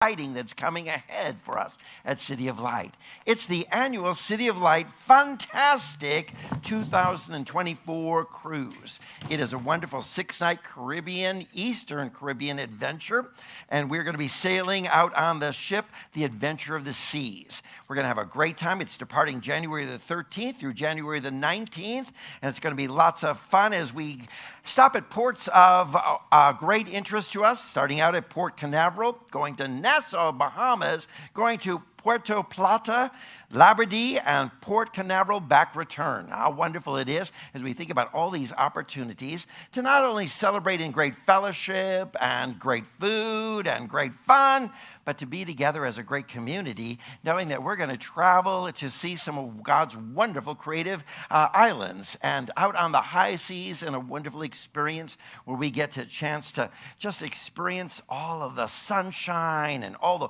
exciting that's coming ahead for us at City of Light. It's the annual City of Light Fantastic 2024 cruise. It is a wonderful 6-night Eastern Caribbean adventure, and we're going to be sailing out on the ship, the Adventure of the Seas. We're going to have a great time. It's departing January the 13th through January the 19th, and it's going to be lots of fun as we stop at ports of great interest to us, starting out at Port Canaveral, going to Nassau, Bahamas, going to Puerto Plata, Labadee, and Port Canaveral back return. How wonderful it is as we think about all these opportunities to not only celebrate in great fellowship and great food and great fun, but to be together as a great community, knowing that we're going to travel to see some of God's wonderful creative islands and out on the high seas in a wonderful experience where we get a chance to just experience all of the sunshine and all the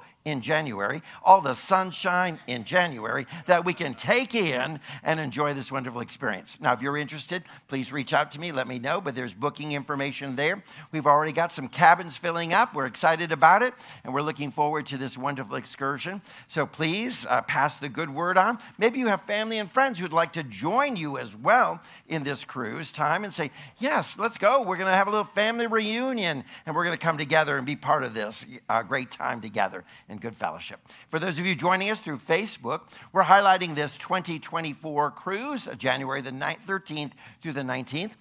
sunshine in January that we can take in and enjoy this wonderful experience. Now, if you're interested, please reach out to me, let me know, but there's booking information there. We've already got some cabins filling up. We're excited about it, and we're looking forward to this wonderful excursion. So please pass the good word on. Maybe you have family and friends who'd like to join you as well in this cruise time and say, yes, let's go. We're going to have a little family reunion, and we're going to come together and be part of this great time together in good fellowship. For those of you joining us through Facebook, we're highlighting this 2024 cruise, January the 13th through the 19th.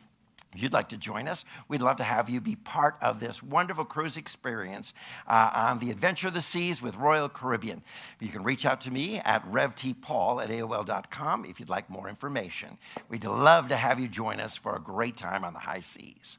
If you'd like to join us, we'd love to have you be part of this wonderful cruise experience on the Adventure of the Seas with Royal Caribbean. You can reach out to me at revtpaul@aol.com if you'd like more information. We'd love to have you join us for a great time on the high seas.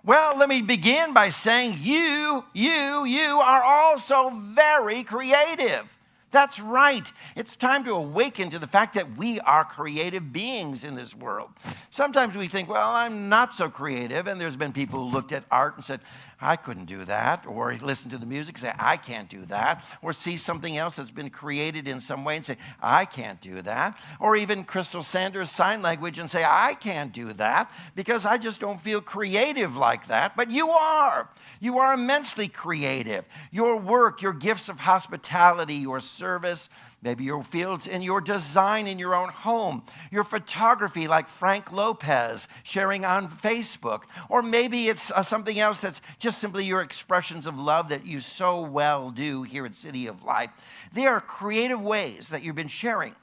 Well, let me begin by saying you are also very creative. That's right. It's time to awaken to the fact that we are creative beings in this world. Sometimes we think, well, I'm not so creative, and there's been people who looked at art and said, I couldn't do that, or listen to the music and say, I can't do that, or see something else that's been created in some way and say, I can't do that, or even Crystal Sanders sign language and say, I can't do that because I just don't feel creative like that. But you are. You are immensely creative. Your work, your gifts of hospitality, your service, maybe your fields in your design in your own home, your photography like Frank Lopez sharing on Facebook, or maybe it's something else that's just simply your expressions of love that you so well do here at City of Light. There are creative ways that you've been sharing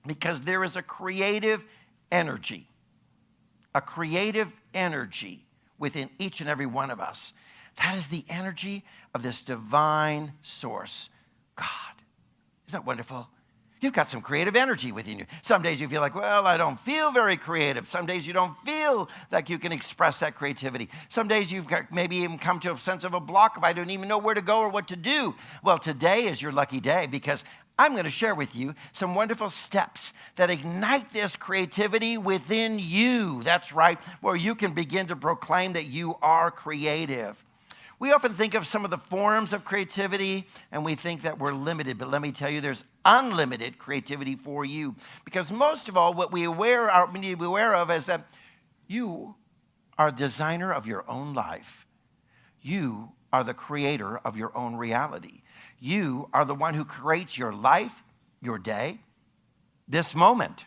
because there is a creative energy within each and every one of us. That is the energy of this divine source, God. Isn't that wonderful? You've got some creative energy within you. Some days you feel like, well, I don't feel very creative. Some days you don't feel like you can express that creativity. Some days you've got maybe even come to a sense of a block of I don't even know where to go or what to do. Well, today is your lucky day because I'm going to share with you some wonderful steps that ignite this creativity within you. That's right, where you can begin to proclaim that you are creative. We often think of some of the forms of creativity and we think that we're limited, but let me tell you, there's unlimited creativity for you. Because most of all, what we need to be aware of is that you are a designer of your own life. You are the creator of your own reality. You are the one who creates your life, your day, this moment.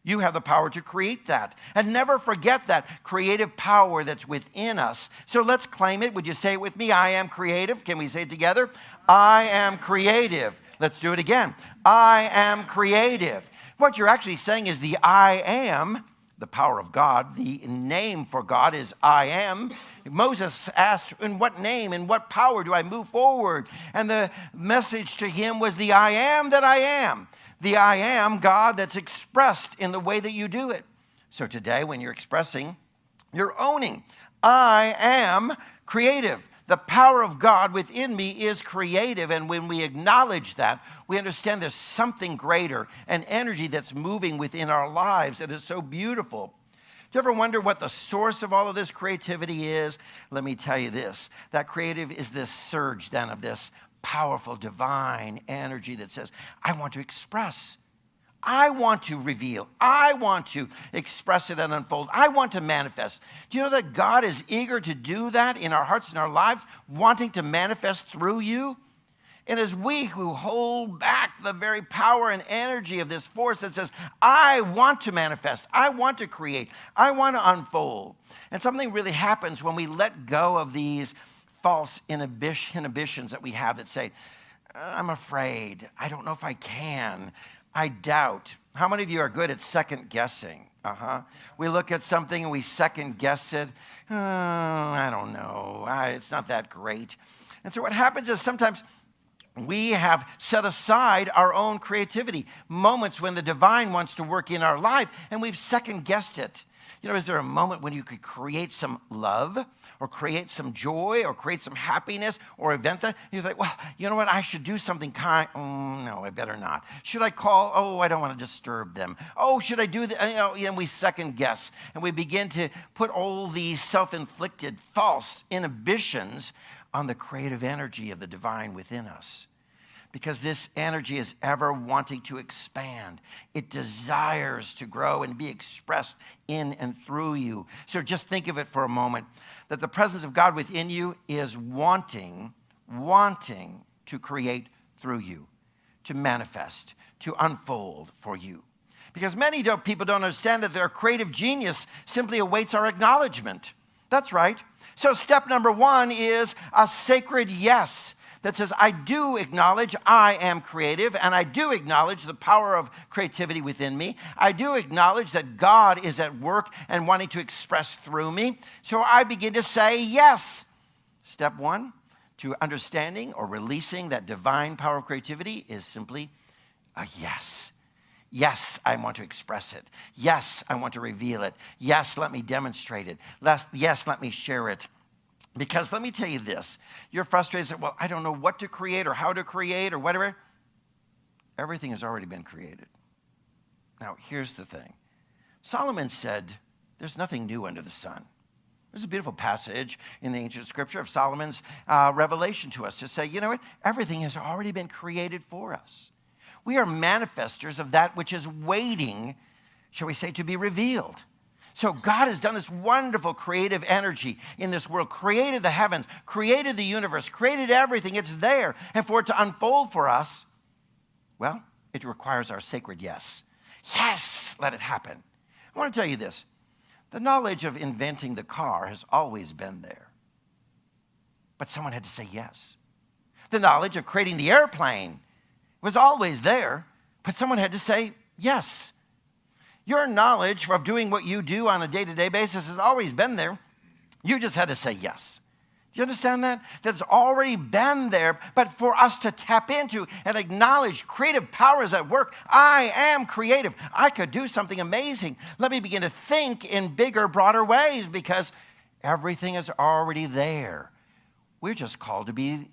You have the power to create that. And never forget that creative power that's within us. So let's claim it. Would you say it with me? I am creative. Can we say it together? I am creative. Let's do it again. I am creative. What you're actually saying is the I am, the power of God. The name for God is I am. Moses asked, in what name, in what power do I move forward? And the message to him was the I am that I am. The I am God that's expressed in the way that you do it. So today, when you're expressing, you're owning. I am creative. The power of God within me is creative. And when we acknowledge that, we understand there's something greater, an energy that's moving within our lives that is so beautiful. Do you ever wonder what the source of all of this creativity is? Let me tell you this. That creative is this surge then of this powerful, divine energy that says, I want to express. I want to reveal. I want to express it and unfold. I want to manifest. Do you know that God is eager to do that in our hearts and our lives, wanting to manifest through you? And as we who hold back the very power and energy of this force that says, I want to manifest, I want to create, I want to unfold. And something really happens when we let go of these false inhibitions that we have that say, I'm afraid, I don't know if I can, I doubt. How many of you are good at second guessing? We look at something and we second guess it. I don't know, it's not that great. And so what happens is sometimes we have set aside our own creativity, moments when the divine wants to work in our life, and we've second-guessed it. You know, is there a moment when you could create some love or create some joy or create some happiness or event that you're like, well, you know what, I should do something kind. No, I better not. Should I call? Oh, I don't want to disturb them. Oh, should I do that? You know, and we second-guess, and we begin to put all these self-inflicted false inhibitions on the creative energy of the divine within us. Because this energy is ever wanting to expand. It desires to grow and be expressed in and through you. So just think of it for a moment, that the presence of God within you is wanting to create through you, to manifest, to unfold for you. Because many people don't understand that their creative genius simply awaits our acknowledgement. That's right. So step number one is a sacred yes that says, I do acknowledge I am creative, and I do acknowledge the power of creativity within me. I do acknowledge that God is at work and wanting to express through me. So I begin to say yes. Step one to understanding or releasing that divine power of creativity is simply a yes. Yes, I want to express it. Yes, I want to reveal it. Yes, let me demonstrate it. Yes, let me share it. Because let me tell you this, you're frustrated, say, well, I don't know what to create or how to create or whatever. Everything has already been created. Now, here's the thing. Solomon said, there's nothing new under the sun. There's a beautiful passage in the ancient scripture of Solomon's revelation to us to say, you know what? Everything has already been created for us. We are manifestors of that which is waiting, shall we say, to be revealed. So God has done this wonderful creative energy in this world, created the heavens, created the universe, created everything. It's there. And for it to unfold for us, well, it requires our sacred yes. Yes, let it happen. I want to tell you this. The knowledge of inventing the car has always been there. But someone had to say yes. The knowledge of creating the airplane was always there, but someone had to say yes. Your knowledge of doing what you do on a day-to-day basis has always been there. You just had to say yes. Do you understand that? That's already been there, but for us to tap into and acknowledge creative powers at work. I am creative. I could do something amazing. Let me begin to think in bigger, broader ways because everything is already there. We're just called to be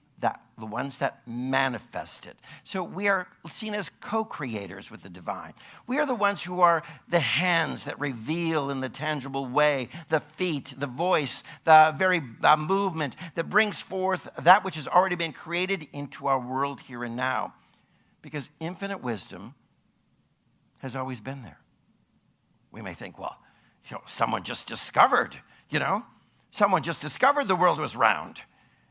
the ones that manifest it. So we are seen as co-creators with the divine. We are the ones who are the hands that reveal in the tangible way, the feet, the voice, the very movement that brings forth that which has already been created into our world here and now. Because infinite wisdom has always been there. We may think, well, someone just discovered, someone just discovered the world was round.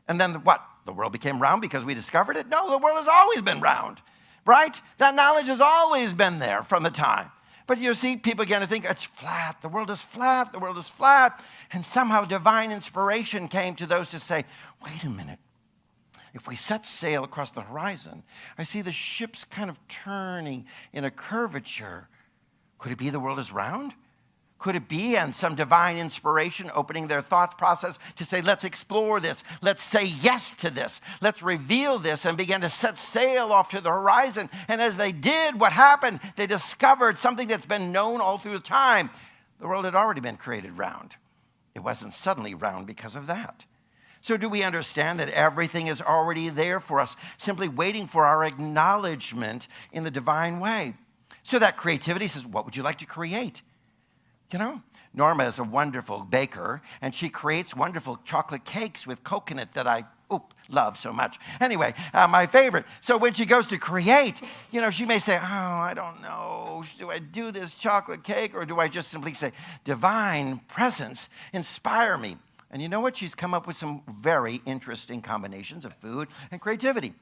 And then what? The world became round because we discovered it? No, the world has always been round, right? That knowledge has always been there from the time. But you see, people begin to think it's flat. The world is flat. The world is flat. And somehow divine inspiration came to those to say, wait a minute. If we set sail across the horizon, I see the ships kind of turning in a curvature. Could it be the world is round? Could it be, and some divine inspiration opening their thought process to say, let's explore this. Let's say yes to this. Let's reveal this and begin to set sail off to the horizon. And as they did, what happened? They discovered something that's been known all through time. The world had already been created round. It wasn't suddenly round because of that. So do we understand that everything is already there for us, simply waiting for our acknowledgement in the divine way? So that creativity says, what would you like to create? Norma is a wonderful baker, and she creates wonderful chocolate cakes with coconut that I love so much. Anyway, my favorite. So when she goes to create, she may say, I don't know. Do I do this chocolate cake, or do I just simply say, divine presence, inspire me? And you know what? She's come up with some very interesting combinations of food and creativity.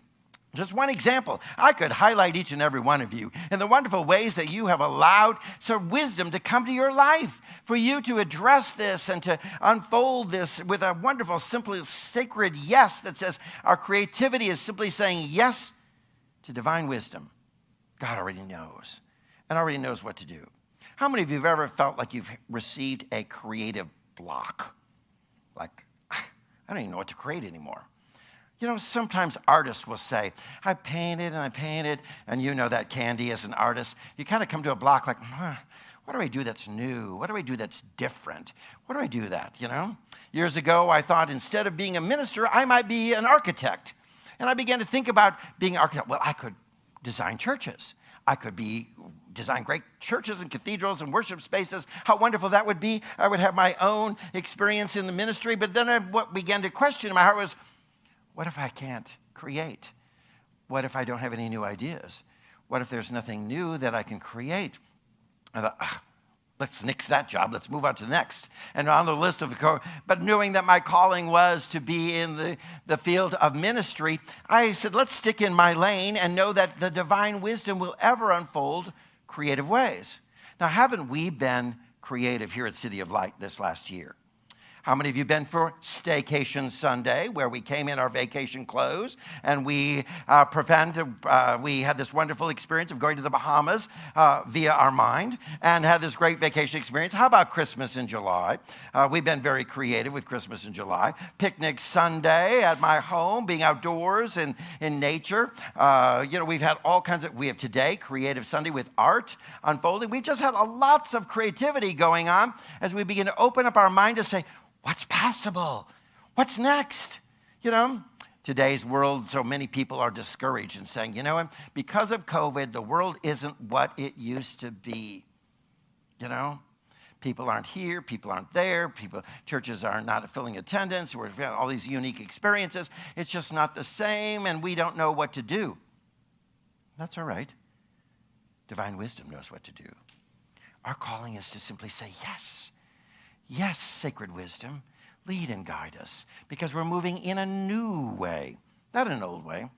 Just one example. I could highlight each and every one of you in the wonderful ways that you have allowed some wisdom to come to your life, for you to address this and to unfold this with a wonderful, simple, sacred yes that says our creativity is simply saying yes to divine wisdom. God already knows and already knows what to do. How many of you have ever felt like you've received a creative block? Like, I don't even know what to create anymore. You know, sometimes artists will say, I painted, and you know that, Candy, as an artist. You kind of come to a block like, what do I do that's new? What do I do that's different? What do I do that, you know? Years ago, I thought instead of being a minister, I might be an architect. And I began to think about being an architect. Well, I could design churches. I could design great churches and cathedrals and worship spaces. How wonderful that would be. I would have my own experience in the ministry. But then what began to question in my heart was, what if I can't create? What if I don't have any new ideas? What if there's nothing new that I can create? I thought, let's nix that job. Let's move on to the next. And on the list of but knowing that my calling was to be in the field of ministry, I said, let's stick in my lane and know that the divine wisdom will ever unfold creative ways. Now, haven't we been creative here at City of Light this last year? How many of you been for Staycation Sunday, where we came in our vacation clothes and we had this wonderful experience of going to the Bahamas via our mind and had this great vacation experience? How about Christmas in July? We've been very creative with Christmas in July. Picnic Sunday at my home, being outdoors and in nature. We've had all kinds of, we have today, Creative Sunday with art unfolding. We've just had lots of creativity going on as we begin to open up our mind to say, what's possible? What's next? You know, today's world, so many people are discouraged and saying, you know, because of COVID, the world isn't what it used to be. You know, people aren't here, people aren't there, churches are not filling attendance, we're having all these unique experiences. It's just not the same, and we don't know what to do. That's all right. Divine wisdom knows what to do. Our calling is to simply say yes. Yes, sacred wisdom, lead and guide us, because we're moving in a new way, not an old way,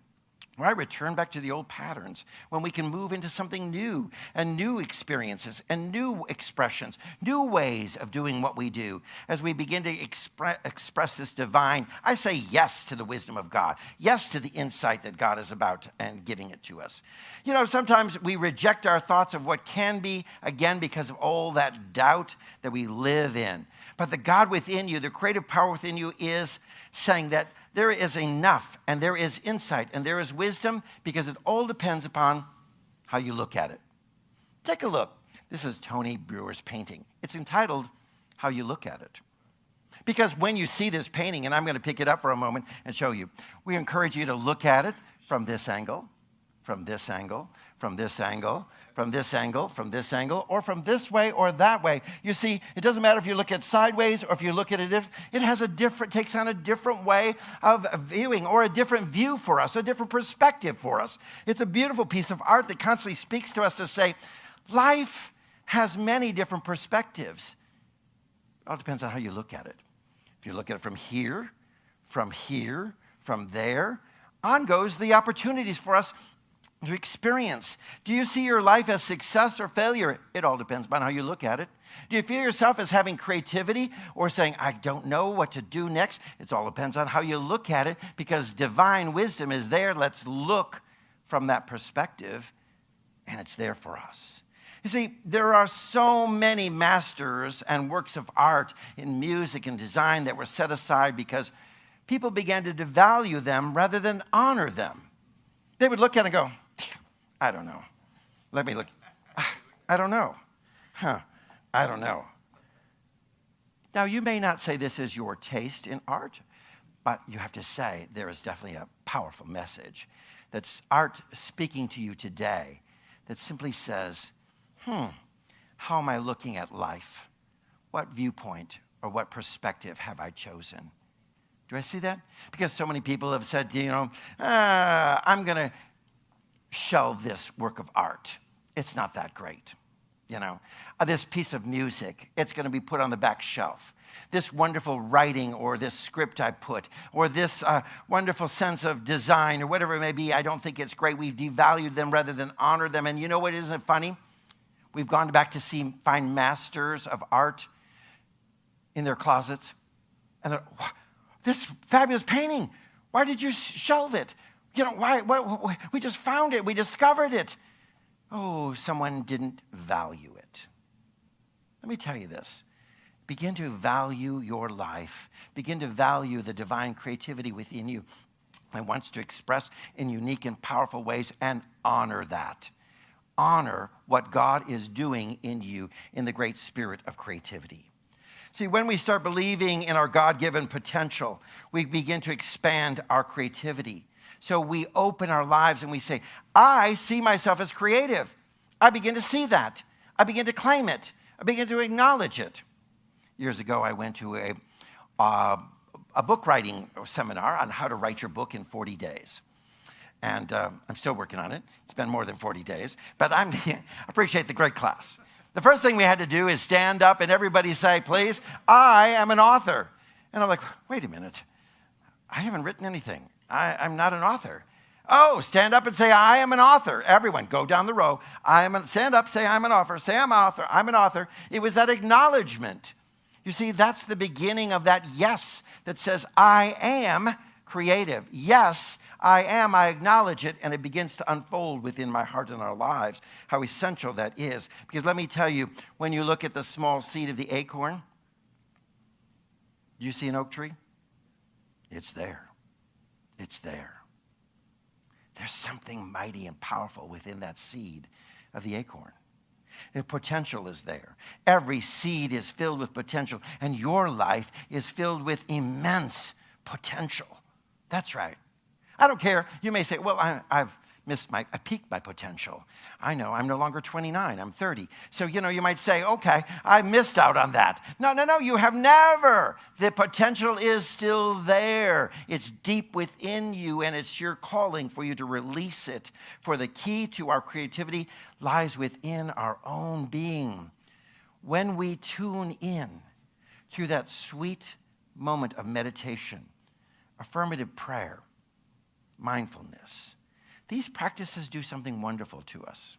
where I return back to the old patterns, when we can move into something new and new experiences and new expressions, new ways of doing what we do. As we begin to express this divine, I say yes to the wisdom of God, yes to the insight that God is about and giving it to us. You know, sometimes we reject our thoughts of what can be, again, because of all that doubt that we live in. But the God within you, the creative power within you is saying that there is enough, and there is insight, and there is wisdom, because it all depends upon how you look at it. Take a look. This is Tony Brewer's painting. It's entitled, How You Look at It. Because when you see this painting, and I'm going to pick it up for a moment and show you, we encourage you to look at it from this angle, from this angle, from this angle, from this angle, from this angle, or from this way or that way. You see, it doesn't matter if you look at sideways or if you look at it, it takes on a different way of viewing, or a different view for us, a different perspective for us. It's a beautiful piece of art that constantly speaks to us to say, life has many different perspectives. It all depends on how you look at it. If you look at it from here, from there, on goes the opportunities for us to experience. Do you see your life as success or failure? It all depends on how you look at it. Do you feel yourself as having creativity or saying, I don't know what to do next? It all depends on how you look at it, because divine wisdom is there. Let's look from that perspective, and it's there for us. You see, there are so many masters and works of art in music and design that were set aside because people began to devalue them rather than honor them. They would look at it and go, I don't know. Let me look. I don't know. I don't know. Now, you may not say this is your taste in art, but you have to say there is definitely a powerful message that's art speaking to you today that simply says, how am I looking at life? What viewpoint or what perspective have I chosen? Do I see that? Because so many people have said, I'm going to shelve this work of art. It's not that great. This piece of music, it's going to be put on the back shelf. This wonderful writing or this script I put or this wonderful sense of design or whatever it may be, I don't think it's great. We've devalued them rather than honor them. And you know what, isn't it funny? We've gone back to find masters of art in their closets. And they're, this fabulous painting, why did you shelve it? Why? We just found it. We discovered it. Oh, someone didn't value it. Let me tell you this. Begin to value your life. Begin to value the divine creativity within you that wants to express in unique and powerful ways, and honor that. Honor what God is doing in you in the great spirit of creativity. See, when we start believing in our God-given potential, we begin to expand our creativity. So we open our lives and we say, I see myself as creative. I begin to see that. I begin to claim it. I begin to acknowledge it. Years ago, I went to a book writing seminar on how to write your book in 40 days. And I'm still working on it. It's been more than 40 days. But I appreciate the great class. The first thing we had to do is stand up and everybody say, please, I am an author. And I'm like, wait a minute. I haven't written anything. I'm not an author. Oh, stand up and say, I am an author. Everyone, go down the row. Stand up, say, I'm an author. Say, I'm an author. I'm an author. It was that acknowledgement. You see, that's the beginning of that yes that says, I am creative. Yes, I am. I acknowledge it, and it begins to unfold within my heart and our lives, how essential that is. Because let me tell you, when you look at the small seed of the acorn, do you see an oak tree? It's there. It's there. There's something mighty and powerful within that seed of the acorn. The potential is there. Every seed is filled with potential, and your life is filled with immense potential. That's right. I don't care. You may say, well, I peaked my potential. I know, I'm no longer 29, I'm 30. So, you might say, okay, I missed out on that. No, you have never. The potential is still there. It's deep within you, and it's your calling for you to release it. For the key to our creativity lies within our own being. When we tune in to that sweet moment of meditation, affirmative prayer, mindfulness, these practices do something wonderful to us.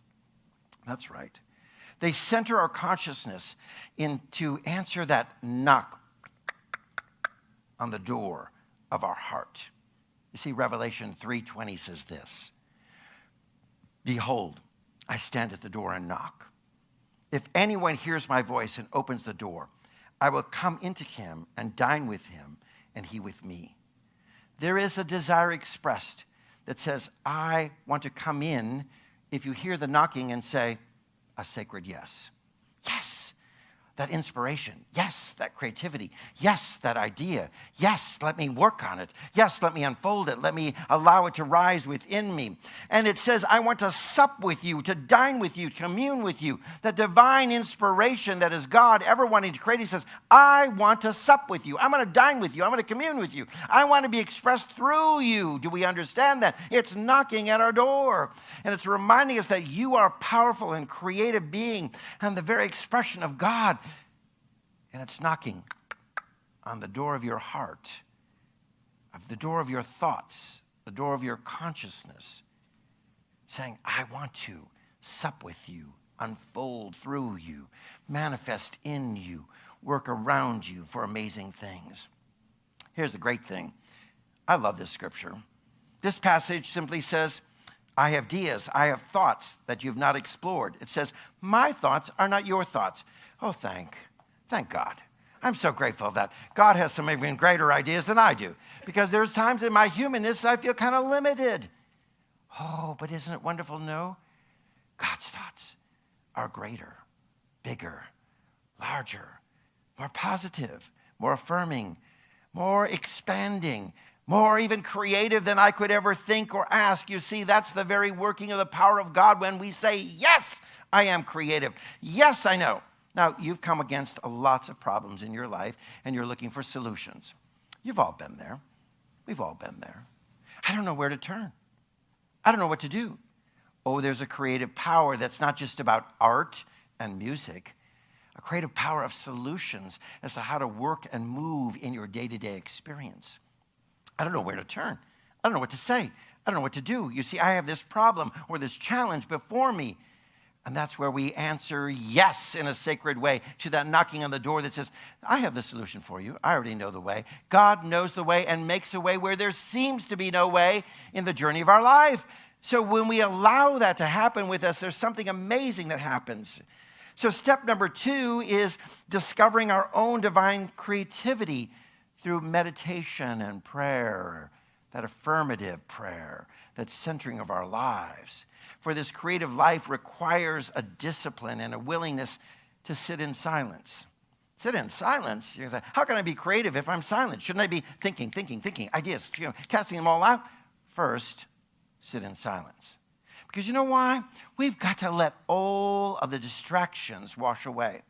That's right. They center our consciousness to answer that knock on the door of our heart. You see, Revelation 3:20 says this, behold, I stand at the door and knock. If anyone hears my voice and opens the door, I will come into him and dine with him and he with me. There is a desire expressed that says, I want to come in if you hear the knocking and say, a sacred yes. Yes, that inspiration. Yes, that creativity. Yes, that idea. Yes, let me work on it. Yes, let me unfold it. Let me allow it to rise within me. And it says, I want to sup with you, to dine with you, to commune with you. The divine inspiration that is God ever wanting to create. He says, I want to sup with you. I'm going to dine with you. I'm going to commune with you. I want to be expressed through you. Do we understand that? It's knocking at our door. And it's reminding us that you are a powerful and creative being and the very expression of God. And it's knocking on the door of your heart, of the door of your thoughts, the door of your consciousness, saying, I want to sup with you, unfold through you, manifest in you, work around you for amazing things. Here's the great thing. I love this scripture. This passage simply says, I have ideas, I have thoughts that you've not explored. It says, my thoughts are not your thoughts. Oh, thank God. I'm so grateful that God has some even greater ideas than I do. Because there's times in my humanness I feel kind of limited. Oh, but isn't it wonderful to know? God's thoughts are greater, bigger, larger, more positive, more affirming, more expanding, more even creative than I could ever think or ask. You see, that's the very working of the power of God when we say, yes, I am creative. Yes, I know. Now, you've come against lots of problems in your life, and you're looking for solutions. You've all been there. We've all been there. I don't know where to turn. I don't know what to do. Oh, there's a creative power that's not just about art, and music, a creative power of solutions as to how to work and move in your day-to-day experience. I don't know where to turn. I don't know what to say. I don't know what to do. You see, I have this problem or this challenge before me. And that's where we answer yes in a sacred way to that knocking on the door that says, I have the solution for you. I already know the way. God knows the way and makes a way where there seems to be no way in the journey of our life. So when we allow that to happen with us, there's something amazing that happens. So step number 2 is discovering our own divine creativity through meditation and prayer, that affirmative prayer, that centering of our lives. For this creative life requires a discipline and a willingness to sit in silence. Sit in silence? You're like, how can I be creative if I'm silent? Shouldn't I be thinking, ideas, casting them all out? First, sit in silence. Because you know why? We've got to let all of the distractions wash away.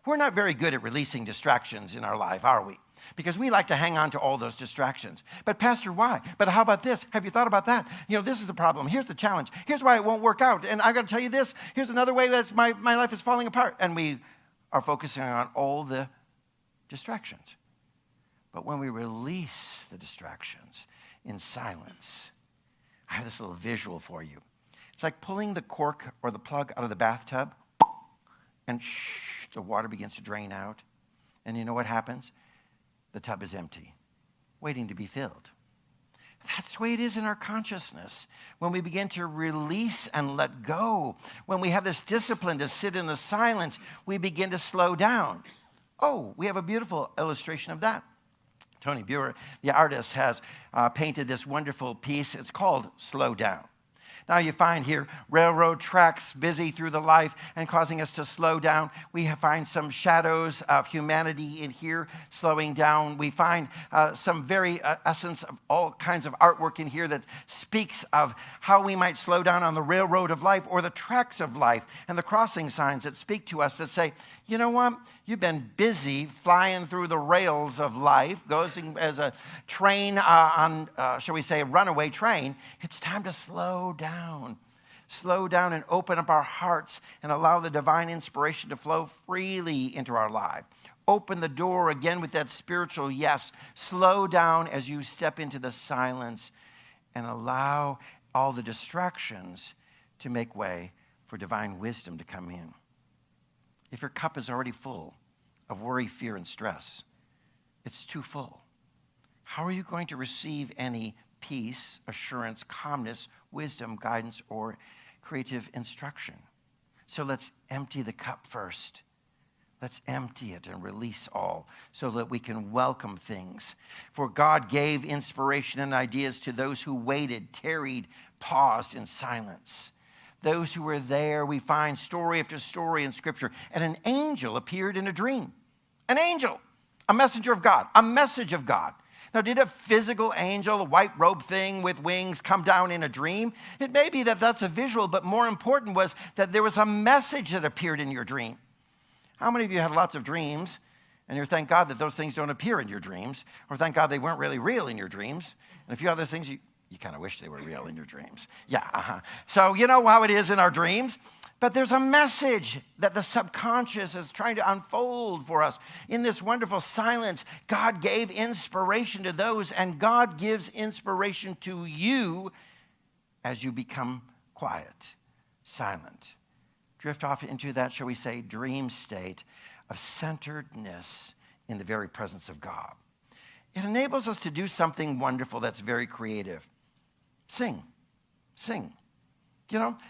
We're not very good at releasing distractions in our life, are we? Because we like to hang on to all those distractions. But Pastor, why? But how about this? Have you thought about that? This is the problem. Here's the challenge. Here's why it won't work out. And I've got to tell you this. Here's another way that my life is falling apart. And we are focusing on all the distractions. But when we release the distractions in silence, I have this little visual for you. It's like pulling the cork or the plug out of the bathtub, and the water begins to drain out. And you know what happens? The tub is empty, waiting to be filled. That's the way it is in our consciousness. When we begin to release and let go, when we have this discipline to sit in the silence, we begin to slow down. Oh, we have a beautiful illustration of that. Tony Buer, the artist, has painted this wonderful piece. It's called Slow Down. Now you find here railroad tracks busy through the life and causing us to slow down. We find some shadows of humanity in here slowing down. We find some very essence of all kinds of artwork in here that speaks of how we might slow down on the railroad of life or the tracks of life and the crossing signs that speak to us that say, you know what? You've been busy flying through the rails of life, going as a train on, shall we say, a runaway train. It's time to slow down. Slow down and open up our hearts and allow the divine inspiration to flow freely into our life. Open the door again with that spiritual yes. Slow down as you step into the silence and allow all the distractions to make way for divine wisdom to come in. If your cup is already full of worry, fear, and stress, it's too full. How are you going to receive any peace, assurance, calmness, wisdom, guidance, or creative instruction? So let's empty the cup first. Let's empty it and release all so that we can welcome things. For God gave inspiration and ideas to those who waited, tarried, paused in silence. Those who were there, we find story after story in Scripture. And an angel appeared in a dream. An angel, a messenger of God, a message of God. Now, did a physical angel, a white robe thing with wings, come down in a dream? It may be that that's a visual, but more important was that there was a message that appeared in your dream. How many of you had lots of dreams, and you thank God that those things don't appear in your dreams, or thank God they weren't really real in your dreams, and a few other things you kind of wish they were real in your dreams. Yeah, So you know how it is in our dreams. But there's a message that the subconscious is trying to unfold for us. In this wonderful silence, God gave inspiration to those, and God gives inspiration to you as you become quiet, silent. Drift off into that, shall we say, dream state of centeredness in the very presence of God. It enables us to do something wonderful that's very creative. Sing.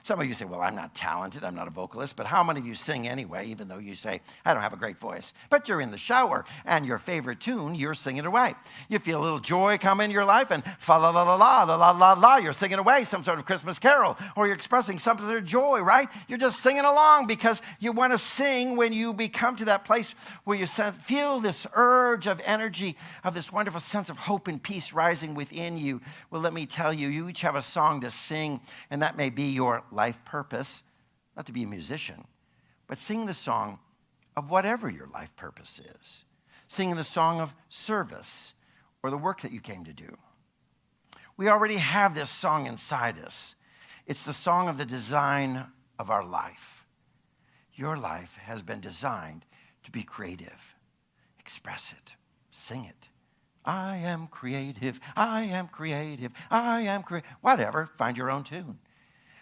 Some of you say, well, I'm not talented, I'm not a vocalist, but how many of you sing anyway, even though you say, I don't have a great voice? But you're in the shower, and your favorite tune, you're singing away. You feel a little joy come in your life, and fa-la-la-la-la, you're singing away some sort of Christmas carol, or you're expressing some sort of joy, right? You're just singing along because you want to sing when you become to that place where you feel this urge of energy, of this wonderful sense of hope and peace rising within you. Well, let me tell you, you each have a song to sing, and that may be your life purpose, not to be a musician, but sing the song of whatever your life purpose is. Sing the song of service or the work that you came to do. We already have this song inside us. It's the song of the design of our life. Your life has been designed to be creative. Express it. Sing it. I am creative. I am creative. I am creative. Whatever. Find your own tune.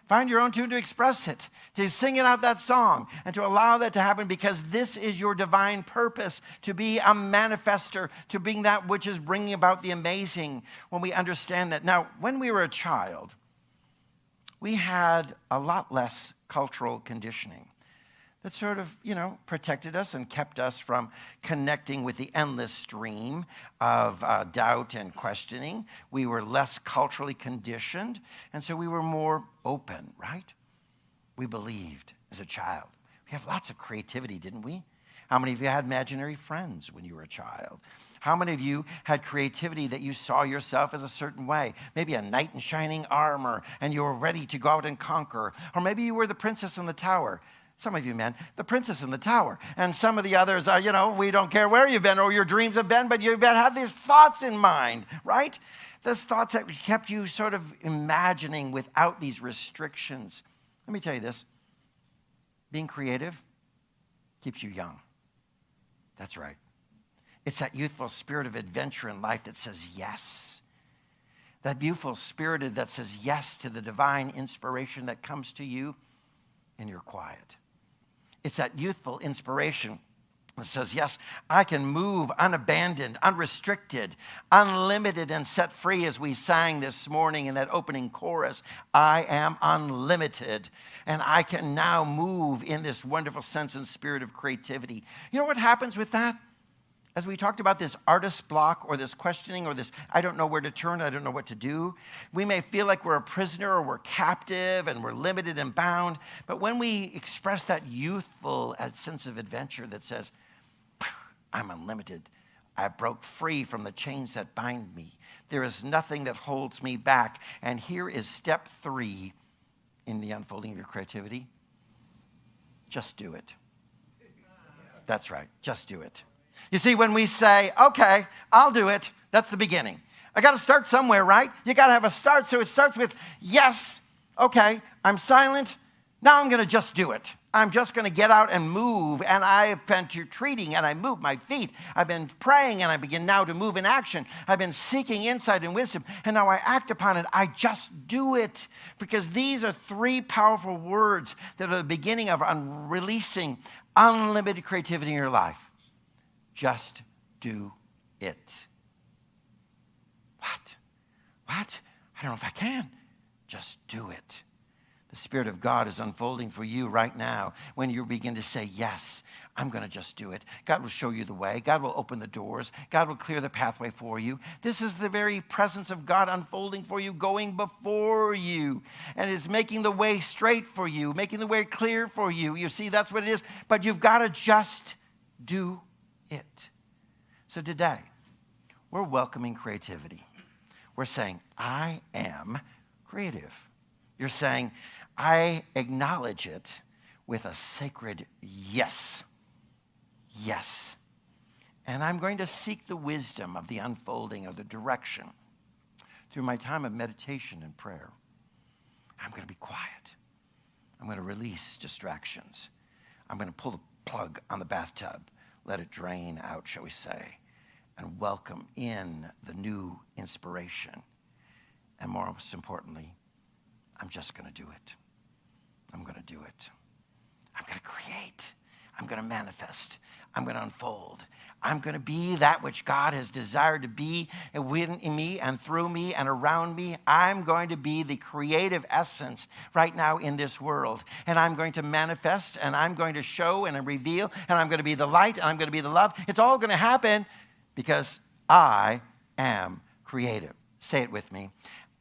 Find your own tune to express it, to sing it out that song, and to allow that to happen, because this is your divine purpose, to be a manifester, to bring that which is bringing about the amazing when we understand that. Now, when we were a child, we had a lot less cultural conditioning that sort of, protected us and kept us from connecting with the endless stream of doubt and questioning. We were less culturally conditioned, and so we were more open, right? We believed as a child. We have lots of creativity, didn't we? How many of you had imaginary friends when you were a child? How many of you had creativity that you saw yourself as a certain way? Maybe a knight in shining armor, and you were ready to go out and conquer. Or maybe you were the princess in the tower. Some of you men, the princess in the tower. And some of the others are, we don't care where you've been or your dreams have been, but you've had these thoughts in mind, right? Those thoughts that kept you sort of imagining without these restrictions. Let me tell you this. Being creative keeps you young. That's right. It's that youthful spirit of adventure in life that says yes. That beautiful spirit that says yes to the divine inspiration that comes to you in your quiet. It's that youthful inspiration that says, yes, I can move unabandoned, unrestricted, unlimited, and set free, as we sang this morning in that opening chorus. I am unlimited, and I can now move in this wonderful sense and spirit of creativity. You know what happens with that? As we talked about this artist block or this questioning or this, I don't know where to turn, I don't know what to do. We may feel like we're a prisoner or we're captive and we're limited and bound. But when we express that youthful sense of adventure that says, I'm unlimited, I broke free from the chains that bind me. There is nothing that holds me back. And here is step 3 in the unfolding of your creativity. Just do it. That's right, just do it. You see, when we say, okay, I'll do it, that's the beginning. I got to start somewhere, right? You got to have a start. So it starts with, yes, okay, I'm silent. Now I'm going to just do it. I'm just going to get out and move. And I've been treating and I move my feet. I've been praying and I begin now to move in action. I've been seeking insight and wisdom. And now I act upon it. I just do it. Because these are 3 powerful words that are the beginning of releasing unlimited creativity in your life. Just do it. What? I don't know if I can. Just do it. The Spirit of God is unfolding for you right now when you begin to say, yes, I'm going to just do it. God will show you the way. God will open the doors. God will clear the pathway for you. This is the very presence of God unfolding for you, going before you, and is making the way straight for you, making the way clear for you. You see, that's what it is. But you've got to just do it. So today, we're welcoming creativity. We're saying, I am creative. You're saying, I acknowledge it with a sacred yes. Yes. And I'm going to seek the wisdom of the unfolding of the direction through my time of meditation and prayer. I'm going to be quiet. I'm going to release distractions. I'm going to pull the plug on the bathtub. Let it drain out, shall we say, and welcome in the new inspiration. And most importantly, I'm just going to do it. I'm going to do it. I'm going to create. I'm going to manifest. I'm going to unfold. I'm going to be that which God has desired to be within me and through me and around me. I'm going to be the creative essence right now in this world. And I'm going to manifest, and I'm going to show and reveal, and I'm going to be the light, and I'm going to be the love. It's all going to happen because I am creative. Say it with me.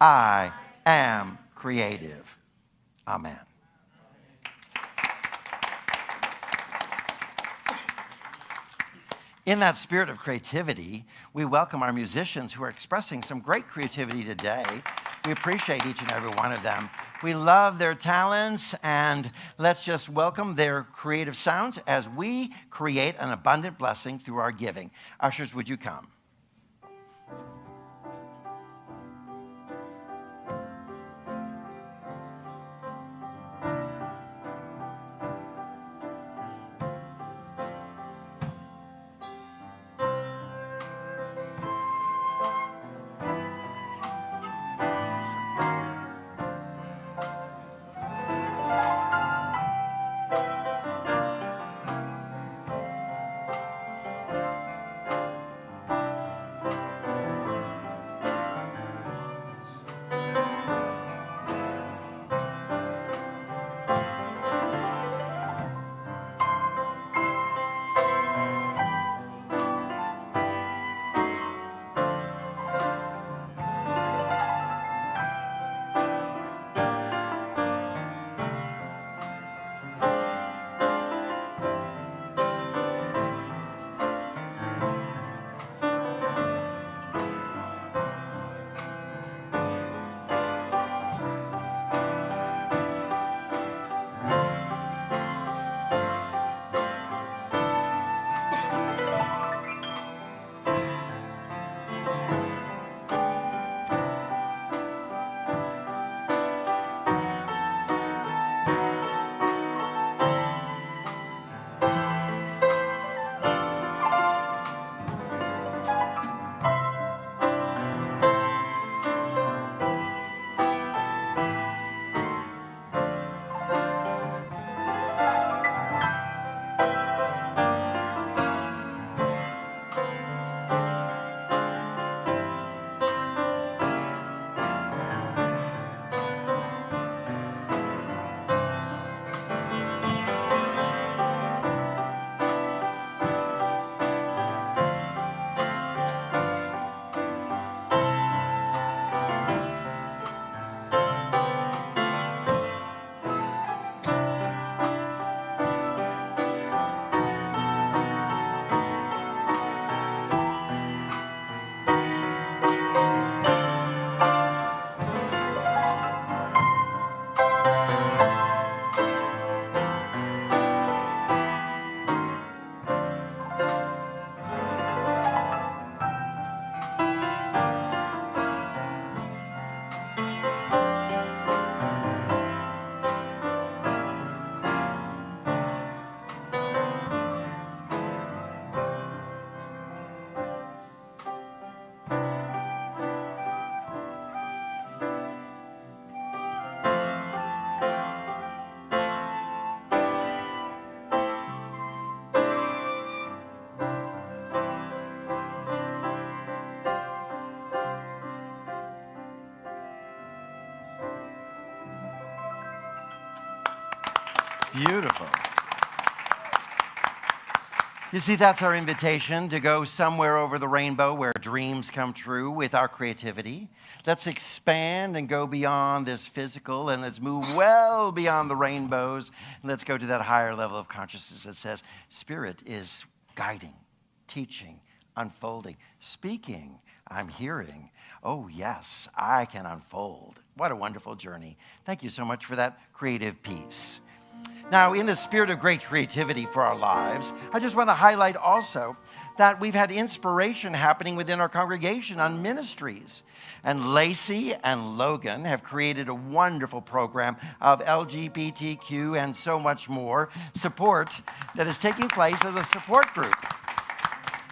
I am creative. Amen. In that spirit of creativity, we welcome our musicians who are expressing some great creativity today. We appreciate each and every one of them. We love their talents, and let's just welcome their creative sounds as we create an abundant blessing through our giving. Ushers, would you come? Beautiful. You see, that's our invitation to go somewhere over the rainbow where dreams come true with our creativity. Let's expand and go beyond this physical, and let's move well beyond the rainbows. And let's go to that higher level of consciousness that says Spirit is guiding, teaching, unfolding, speaking. I'm hearing. Oh, yes, I can unfold. What a wonderful journey. Thank you so much for that creative piece. Now, in the spirit of great creativity for our lives, I just want to highlight also that we've had inspiration happening within our congregation on ministries. And Lacey and Logan have created a wonderful program of LGBTQ and so much more support that is taking place as a support group.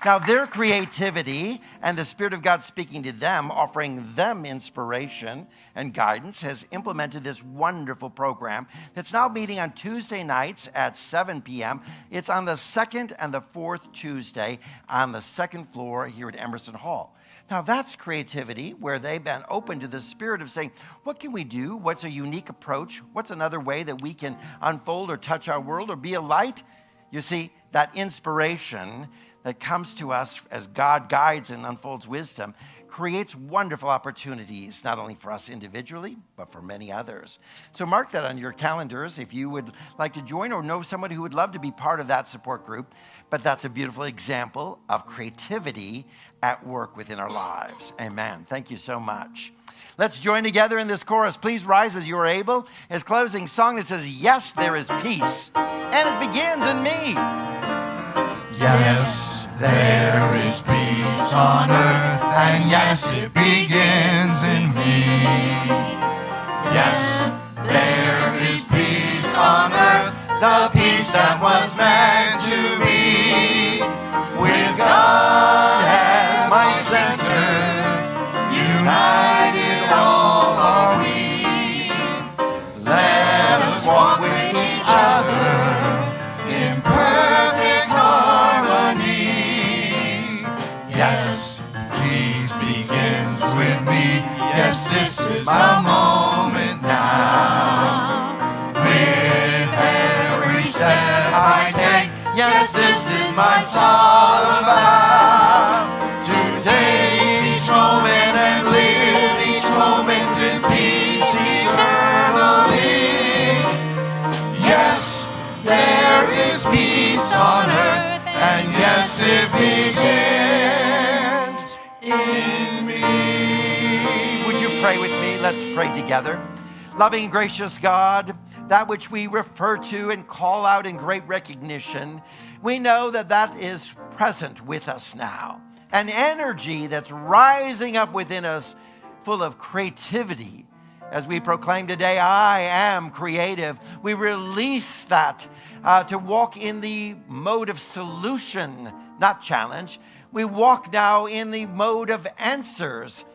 Now, their creativity and the Spirit of God speaking to them, offering them inspiration and guidance, has implemented this wonderful program that's now meeting on Tuesday nights at 7 p.m. It's on the second and the fourth Tuesday on the second floor here at Emerson Hall. Now, that's creativity where they've been open to the Spirit of saying, what can we do? What's a unique approach? What's another way that we can unfold or touch our world or be a light? You see, that inspiration that comes to us as God guides and unfolds wisdom creates wonderful opportunities, not only for us individually, but for many others. So mark that on your calendars if you would like to join or know someone who would love to be part of that support group. But that's a beautiful example of creativity at work within our lives. Amen. Thank you so much. Let's join together in this chorus. Please rise as you are able. His closing song that says, yes, there is peace, and it begins in me. Yes, there is peace on earth, and yes, it begins in me. Yes, there is peace on earth, the peace that was meant to be. With God as my center, united all are we. Let us walk with each other in perfect harmony. Yes, peace begins with me. Yes, this is my moment now. With every step I take, yes, this is my song about. To take each moment and live each moment in peace eternally. Yes, there is peace on earth, and yes, it begins in me. Would you pray with me? Let's pray together. Loving, gracious God, that which we refer to and call out in great recognition, we know that that is present with us now. An energy that's rising up within us full of creativity. As we proclaim today, I am creative. We release that to walk in the mode of solution, not challenge. We walk now in the mode of answers,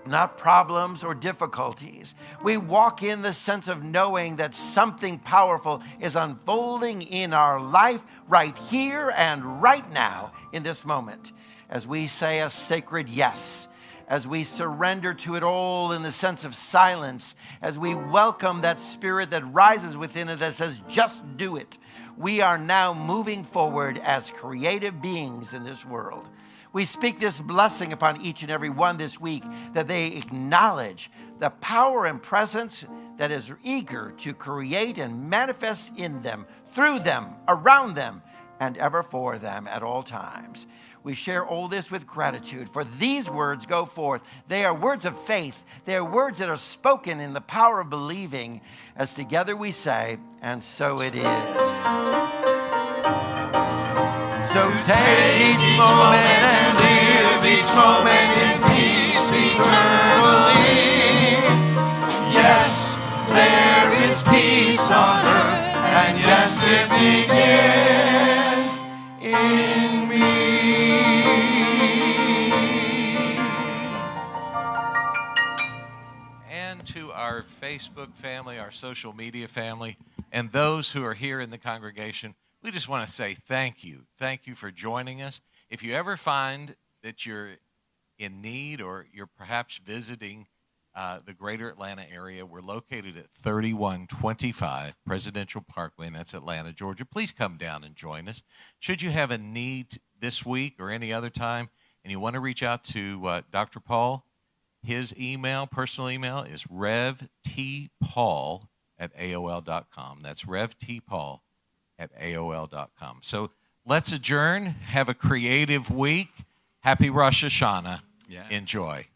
not problems or difficulties. We walk in the sense of knowing that something powerful is unfolding in our life right here and right now in this moment. As we say a sacred yes, as we surrender to it all in the sense of silence, as we welcome that spirit that rises within it that says, just do it. We are now moving forward as creative beings in this world. We speak this blessing upon each and every one this week, that they acknowledge the power and presence that is eager to create and manifest in them, through them, around them, and ever for them at all times. We share all this with gratitude, for these words go forth. They are words of faith. They are words that are spoken in the power of believing, as together we say, and so it is. So take each moment and live each moment in peace eternally. Yes, there is peace on earth, and yes, it begins in me. And to our Facebook family, our social media family, and those who are here in the congregation, we just want to say thank you. Thank you for joining us. If you ever find that you're in need or you're perhaps visiting the greater Atlanta area. We're located at 3125 Presidential Parkway, and that's Atlanta, Georgia. Please come down and join us. Should you have a need this week or any other time, and you want to reach out to Dr. Paul, his personal email is revtpaul@aol.com. That's revtpaul@aol.com. So let's adjourn. Have a creative week. Happy Rosh Hashanah. Yeah. Enjoy.